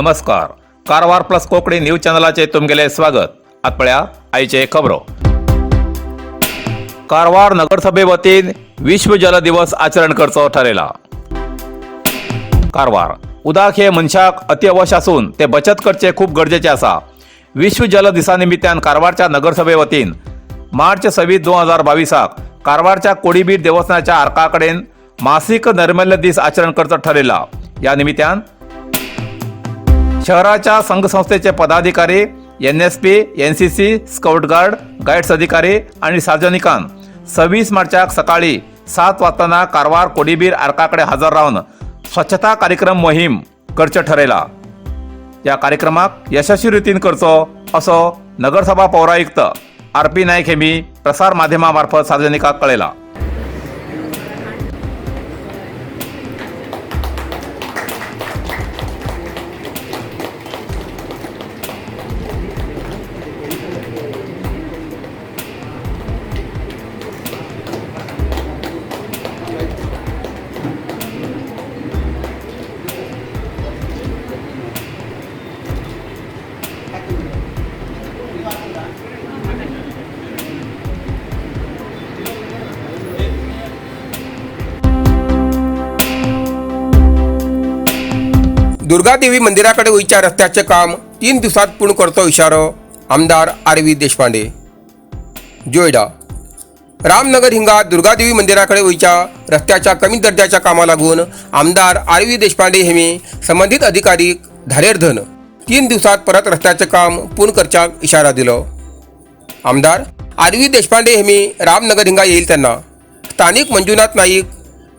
नमस्कार. Karwar plus Konkani news चॅनलाचे तुमगेले स्वागत. आतपळ्या आईचे खबरो. कारवार नगरसभे वतीन विश्व जल दिवस आचरण करचो ठरला. कारवार उदक हे मनशाक अतिअवश्य असून ते बचत करचे खूप गरजेचे आसा. विश्व जल दिसा निमित्तान कारवारच्या नगरसभे वतीन मार्च 26, 2022 कारवारच्या कोडीबीर देवस्थानाच्या आर्काकडेन मासिक नैर्मल्य दिस आचरण करचो ठरला. या निमित्तान शहराच्या संघ संस्थेचे पदाधिकारी, NSP, NCC, scout guard, guides अधिकारी आणि सार्वजनिकांन 26 मार्चाक सकाळी 7 वाजता कारवार कोडीबीर आर्काकडे हजर राहून स्वच्छता कार्यक्रम मोहीम करचे ठरला. या कार्यक्रमाक यशस्वी रितीन करचो असो नगरसभा पौरायुक्त RP नाईक हेमी प्रसार माध्यमामार्फत सार्वजनिकांक कळयला. दुर्गादेवी मंदिराकडे वयच्या रस्त्याचे काम 3 दिवसात पूर्ण करतो इशारो आमदार RV देशपांडे. जोयडा रामनगर हिंगा दुर्गादेवी मंदिराकडे वयच्या रस्त्याच्या कमी दर्जाच्या कामा लागून आमदार RV देशपांडे हेमी संबंधित अधिकारीक धारेर धन 3 दिवसात परत रस्त्याचे काम पूर्ण करच्याक इशारा दिलो. आमदार RV देशपांडे हेमी रामनगर हिंगा येईल तेन्ना स्थानिक मंजुनाथ नाईक,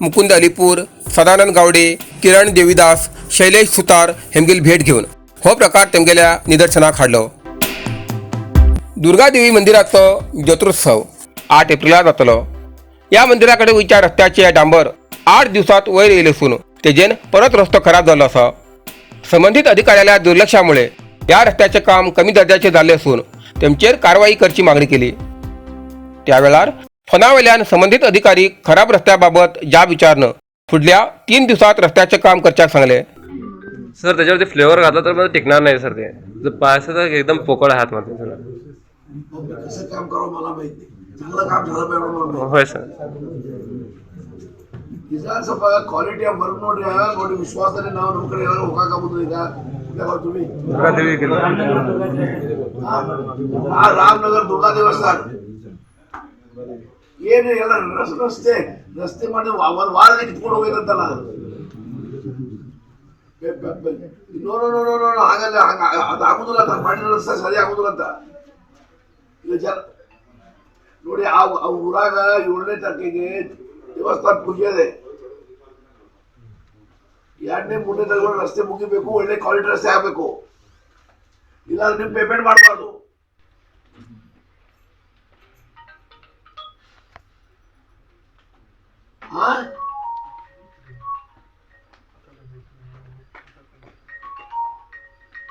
मुकुंद अलीपूर, सदानंद गावडे, किरण देवीदास, शैलेश सुतार हेमगेल भेट घेऊन हो प्रकार तेमगेल्या निदर्शनाक हाडलो. दुर्गादेवी मंदिराचो ज्योतिरोत्सव 8 एप्रिलाक जातलो. या मंदिराकडे वयच्या रस्त्याचे डांबर 8 दिवसात वयर येयले असून तेजेन परत रस्तो खराब जाल्लो आसा. संबंधित अधिकाऱ्याच्या दुर्लक्षामुळे या रस्त्याचे काम कमी दर्जाचे जाल्ले असून तेमचेर कारवाई करची मागणी केली. त्यावेळार फोनावेल्यान संबंधित अधिकारी खराब रस्त्याबाबत जाब विचारन फुडल्या 3 दिवसात रस्त्याचे काम करच्याक सांगले. सर त्याच्यावरती फ्लेवर घातला तर मला टिकणार नाही सर. ते जर पाहायचं तर एकदम पोकळ हात मारते सर. कसं काम करावं मला माहिती. चांगलं काम झालं पाहिजे मला माहिती. होय sir. Vidhan Sabha quality of work ನೋಡಿ ವಿಶ್ವಾಸದಲ್ಲಿ ನಾವು ನಮ್ಮ ಕಡೆ ಎಲ್ಲರೂ ಹೋಗಕಾಗುತ್ತದೆ. ಈಗ तुम्ही ರಾಮನಗರ ದುರ್ಗಾ ದೇವಸ್ಥಾನ ಏನು ಎಲ್ಲ ರಸ್ತೆ ಮಾಡಿ ಒಂದು ವಾರದಲ್ಲಿ ಕಿತ್ಕೊಂಡು ಹೋಗಿರಂತಲ್ಲ. ನೋ ಹಾಗಲ್ಲ, ಅದು ಆಗುದಿಲ್ಲ ಅಂತ ಮಾಡಿದ ರಸ್ತೆ ಸರಿ ಆಗುದಿಲ್ಲ ಅಂತ. ಈಗ ಜನ ನೋಡಿ ಆ ಊರಾಗ 7ನೇ ತಾರೀಕಿಗೆ ದೇವಸ್ಥಾನ ಪೂಜೆ ಇದೆ. 2ನೇ 3ನೇ ತಾರೀಕು ರಸ್ತೆ ಮುಗಿಬೇಕು, ಒಳ್ಳೆ ಕ್ವಾಲಿಟಿ ರಸ್ತೆ ಆಗಬೇಕು. ಇಲ್ಲ ನೀವು ಪೇಮೆಂಟ್ ಮಾಡಬಾರ್ದು.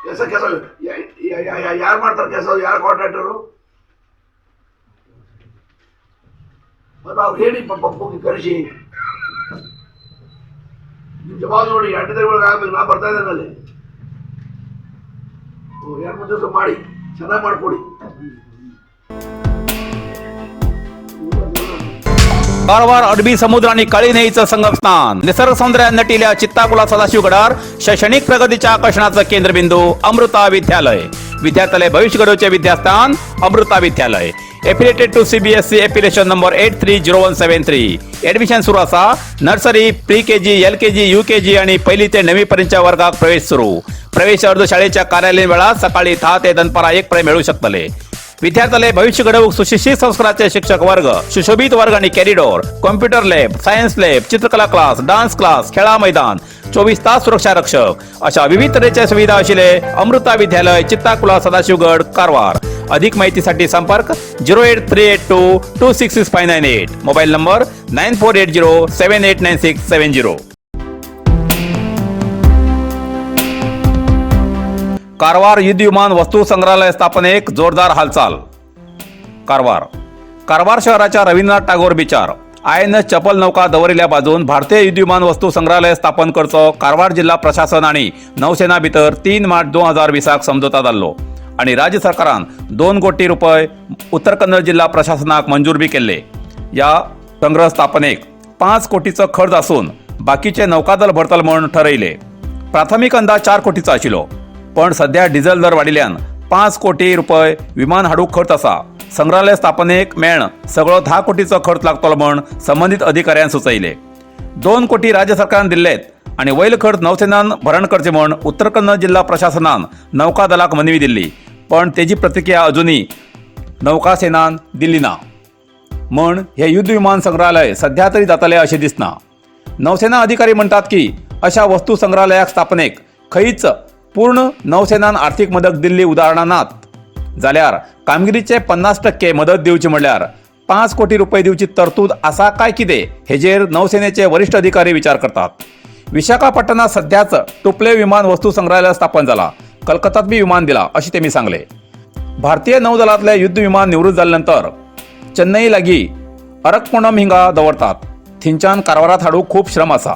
ಕೆಲಸ ಯಾರು ಮಾಡ್ತಾರೆ ಕೆಲಸ? ಯಾರು ಕಾಂಟ್ರಾಕ್ಟರು? ಮತ್ತೆ ಅವ್ರು ಹೇಳಿ ಹೋಗಿ ಕರೆಸಿ ನಿಮ್ ಜವಾಬ್ದಾರಿ ನೋಡಿ. 2 ದಿನಗಳಿಗೆ ಆಗ್ಬೇಕು. ನಾ ಬರ್ತಾ ಇದ್ದೇನೆ ಅಲ್ಲಿ. 2-3 ದಿವಸ ಮಾಡಿ ಚೆನ್ನಾಗಿ ಮಾಡ್ಕೊಡಿ. कारवार अरबी समुद्र आणि काळी नदीचं संगमस्थान, निसर्ग सौंदर्यात नटिल्या चित्ताकुला सदाशिवगडार शैक्षणिक प्रगतीच्या आकर्षणाचं केंद्रबिंदू अमृता विद्यालय. विद्यार्थ्यालय भविष्य घडवचे विद्यास्थान Amrita Vidyalaya. Affiliated to CBSE affiliation number 830173. Admission सुरू असा. नर्सरी, pre-KG, LKG, UKG आणि 1ली ते 9वी पर्यंतच्या वर्गात प्रवेश सुरू. प्रवेश अर्ज शाळेच्या कार्यालयीन वेळा सकाळी 10 ते दनपारा 1 पर्यंत मिळू शकतले. विद्यार्थ्यालय भविष्य घडवूक सुशिक्षित संस्काराचे शिक्षक वर्ग, सुशोभित वर्ग आणि corridor, computer lab, science lab, चित्रकला क्लास, डान्स क्लास, खेळा मैदान, 24 तास सुरक्षा रक्षक अशा विविध तऱ्हेच्या सुविधा असलेले अमृता विद्यालय, चित्ताकुला, सदाशिवगड, कारवार. अधिक माहितीसाठी संपर्क 08382266598. Mobile number 9480789670. कारवार युद्धविमान वस्तू संग्रहालय स्थापनेक जोरदार हालचाल. कारवार शहराच्या रवींद्रनाथ टागोर बीचार INS चपल नौका दवरिल्ल्या बाजून भारतीय युद्ध विमान वस्तू संग्रहालय स्थापन करचो कारवार जिल्हा प्रशासन आणि नौसेना भितर 3 मार्च 2020 समझोता जाल्लो आणि राज्य सरकारान 2 कोटी रुपये उत्तर कन्नड जिल्हा प्रशासनाक मंजूर बी केले. या संग्रह स्थापनेक 5 कोटीचो खर्च असून बाकीचे नौकादल भरतल म्हणून ठरयले. प्राथमिक अंदाज 4 कोटीचो आशिल्लो, पण सध्या डिझेल दर वाडिल्ल्यान 5 कोटी रुपये विमान हाडूक खर्च आसा. संग्रहालय स्थापनेक मेळ्ळन सगळो 10 कोटीचो खर्च लागतलो म्हण संबंधित अधिकाऱ्यान सुचयले. 2 कोटी राज्य सरकारान दिल्लेत आणि वैल खर्च नौसेनान भरण करचे म्हण उत्तर कन्नड जिल्हा प्रशासनान नौकादलाक मनवी दिल्ली, पण तेजी प्रतिक्रिया अजूनही नौकासेनान दिल्ली ना. म्हण हे युद्ध विमान संग्रहालय सध्या तरी जातले अशें दिसना. नौसेना अधिकारी म्हणतात की अशा वस्तू संग्रहालयाक स्थापनेक खंयच पूर्ण नौसेनान आर्थिक मदत दिल्ली उदाहरणां नात. जाल्यार कामगिरीचे 50% मदत दिवची म्हणल्यार 5 कोटी रुपये दिवची तरतूद आसा काय कितें हेजेर नौसेनेचे वरिष्ठ अधिकारी विचार करतात. विशाखापट्टणात सध्याच टुपले विमान वस्तू संग्रहालय स्थापन जाला. कलकत्तात बी विमान दिला अशें तेमी सांगले. भारतीय नौदलातले युद्ध विमान निवृत्त जाल्यानंतर चेन्नई लागीं अरककोणम हिंगा दवरतात. थिंच्यान कारवारात हाडूंक खूप श्रम आसा.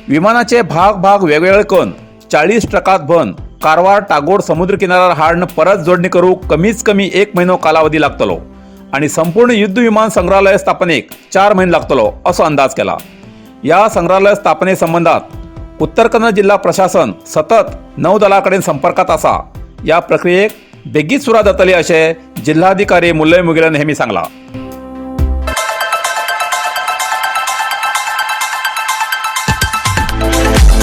विमानाचे भाग वेगवेगळे करून 40 ट्रकात भरून कारवार टागोर समुद्र किनाऱ्यार हाडून परत जोडणी करूंक कमीच कमी 1 म्हयनो कालावधी लागतलो आणि संपूर्ण युद्ध विमान संग्रहालय स्थापनेक 4 म्हयने लागतलो असो अंदाज केला. या संग्रहालय स्थापने संबंधात उत्तर कन्नड जिल्हा प्रशासन सतत नौदलाकडेन संपर्कात आसा. या प्रक्रियेक बेगीच सुरुवात जातली अशें जिल्हाधिकारी मुल्लय मुगिलन हेमी सांगला.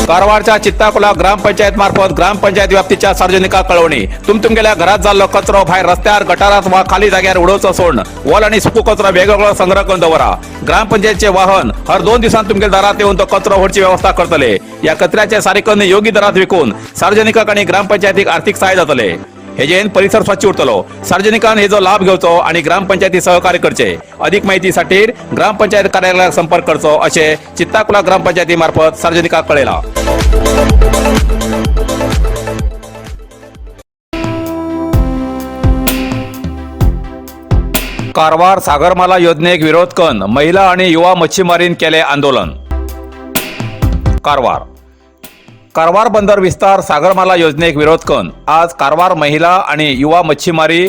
कारवारच्या चित्ताकुला ग्रामपंचायत मार्फत ग्रामपंचायत व्याप्तीच्या सार्वजनिकांक कळवणी. तुमगेल्या घरात जाल्लो कचरो भायर रस्त्यार गटारात वा खाली जाग्यार उडोवचो सोडून वोल आणि सुको कचरो वेगवेगळो संग्रह करून दवरा. ग्रामपंचायतचे वाहन हर 2 दिसांत तुमगेल्या दारात येऊन तो कचरो व्हरची व्यवस्था करतले. या कचऱ्याचे सारेकन योग्य दरात विकून सार्वजनिकांक आणि ग्रामपंचायतीक आर्थिक सहाय्य जातले. हेजेन परिसर स्वच्छ उरतलो. सार्वजनिकांन हेजो लाभ घेवचो आणि ग्रामपंचायती सहकार्य करचे. अधिक माहिती साठी ग्रामपंचायत कार्यालयाक संपर्क करचो अशें चित्ताकुला ग्रामपंचायती मार्फत सार्वजनिकांक कळयला. कारवार सागरमाला योजनेक विरोध करून महिला आणि युवा मच्छीमारीन केले आंदोलन. कारवार बंदर विस्तार सागरमाला योजनेक विरोध करून आज कारवार महिला आणि युवा मच्छीमारी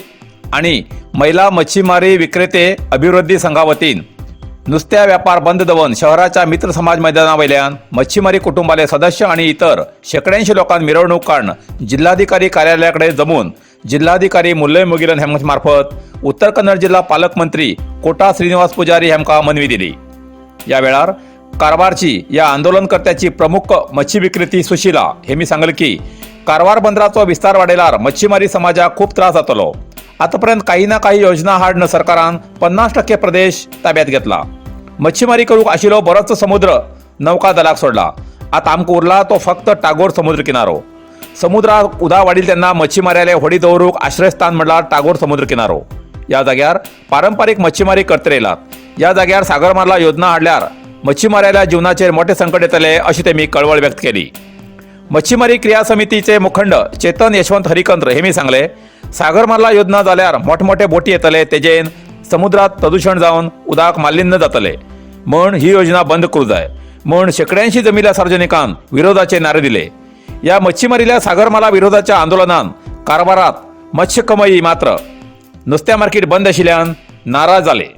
आणि महिला मच्छीमारी विक्रेते अभिवृद्धी संघा वतीन नुस्त्या व्यापार बंद दवरून शहराच्या मित्र समाज मैदानावयल्यान मच्छीमारी कुटुंबाले सदस्य आणि इतर शेकड्यांशी लोकांनी मिरवणूक काढून जिल्हाधिकारी कार्यालयाकडे जमून जिल्हाधिकारी मुल्लय मुगिलन हेमच्या मार्फत उत्तर कन्नड जिल्हा पालकमंत्री कोटा श्रीनिवास पुजारी हेमका मनवी दिली. या वेळार कारवारची या आंदोलनकर्त्याची प्रमुख मच्छी विक्रेती सुशीला हेमी सांगले की कारवार बंदराचो विस्तार वाडयल्यार मच्छीमारी समाजाक खूप त्रास जातलो. आतापर्यंत काही ना काही योजना हाडून सरकारान 50% प्रदेश ताब्यात घेतला. मच्छीमारी करूंक आशिल्लो बरोच समुद्र नौकादलाक सोडला. आता आमकां उरला तो फक्त टागोर समुद्र किनारो. समुद्राक उदा वाडील तेन्ना मच्छीमाऱ्याले होडी दवरूंक आश्रयस्थान म्हणल्यार टागोर समुद्र किनारो. या जाग्यार पारंपारीक मच्छीमारी करते येयलात. या जाग्यार सागरमाला योजना हाडल्यार मच्छीमाऱ्याल्या जीवनाचेर मोठे संकट येतले अशी तेमी कळवळ व्यक्त केली. मच्छीमारी क्रिया समितीचे मुखंड चेतन यशवंत हरिकंद्र हेमी सांगले सागरमाला योजना जाल्यार मोठमोठे बोटी येतले तेजेन समुद्रात प्रदूषण जावन उदक मालिन्य जातले म्हण ही योजना बंद करूं जाय म्हण शेकड्यांशी जमिल्ल्या सार्वजनिकांन विरोधाचे नारे दिले. या मच्छीमारील्या सागरमाला विरोधाच्या आंदोलनान कारवारात मत्स्य कमई मात्र नुस्त्या मार्केट बंद आशिल्ल्यान नाराज जाले.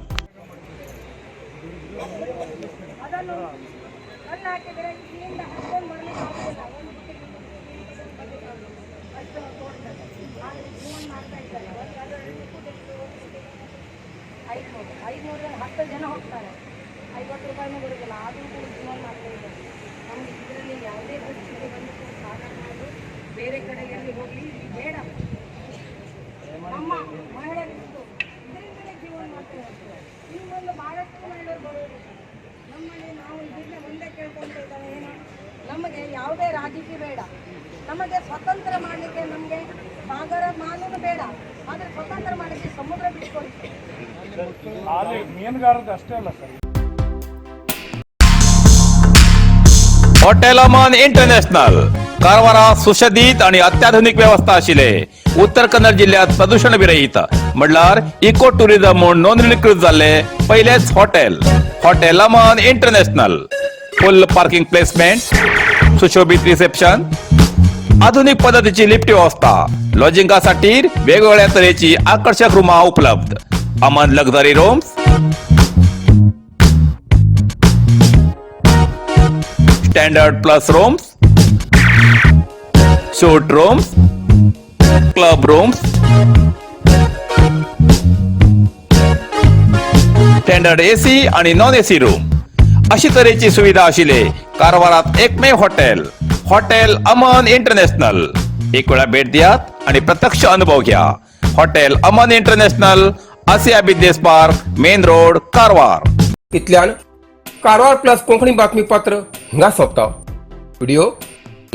ಬೇರೆ ಕಡೆ ಎಲ್ಲಿ ಹೋಗಲಿ ಬೇಡ. ನಮ್ಮ ಮಹಿಳೆಯರಿದ್ದು ಇದರಿಂದಲೇ ಜೀವನ ಮಾಡ್ತಾ ಇರ್ತಾರೆ. ಇನ್ನೊಂದು ಬಹಳಷ್ಟು ಮಹಿಳೆಯರು ಬರೋದು ನಮ್ಮಲ್ಲಿ ನಾವು ಇದನ್ನೇ ಒಂದೇ ಕೇಳ್ಕೊಂತ ಇದ್ದಾವೆ ಏನು ನಮಗೆ ಯಾವುದೇ ರಾಜಕೀಯ ಬೇಡ, ನಮಗೆ ಸ್ವತಂತ್ರ ಮಾಡಲಿಕ್ಕೆ ನಮಗೆ ಸಾಗರ ಮಾಲೂನು ಬೇಡ, ಆದರೆ ಸ್ವತಂತ್ರ ಮಾಡಲಿಕ್ಕೆ ಸಮುದ್ರ ಬಿಟ್ಕೊಡಿ. ಮೀನುಗಾರದ್ದು ಅಷ್ಟೇ ಅಲ್ಲ ಸರ್. हॉटेल अमन इंटरनॅशनल कारवारात सुशोभित आणि अत्याधुनिक व्यवस्था आशिले. उत्तर कन्नड जिल्ह्यात प्रदूषण विरहित म्हणल्यार इको टुरिझम म्हणून नोंदणीकृत झाले पहिलेच हॉटेल अमन इंटरनॅशनल. फुल पार्किंग प्लेसमेंट, सुशोभित रिसेप्शन, आधुनिक पद्धतीची लिफ्ट व्यवस्था, लॉजिंगासाठी वेगवेगळ्या तऱ्हेची आकर्षक रूमा उपलब्ध. Aman luxury rooms, standard plus rooms, shoot rooms, club rooms, standard AC आणि नॉन एसी रूम अशी तऱ्हेची सुविधा आशिले कारवारात एकमेव हॉटेल अमन इंटरनॅशनल. एक वेळा भेट दियात आणि प्रत्यक्ष अनुभव घ्या. Hotel Aman international, Asia business park, main road, Karwar. इतल्यान कारवार प्लस कोंकणी बातमीपत्र हिंगा सोंपता. व्हिडिओ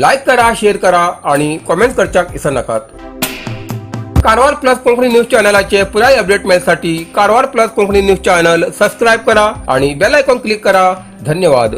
लाईक करा, शेअर करा आणि कॉमेंट करच्याक विसरू नकात. कारवार प्लस कोंकणी न्यूज चॅनलाचे पुराय अपडेट मिळण्यासाठी Karwar plus Konkani news channel subscribe करा आणि बेल आयकॉन क्लिक करा. धन्यवाद.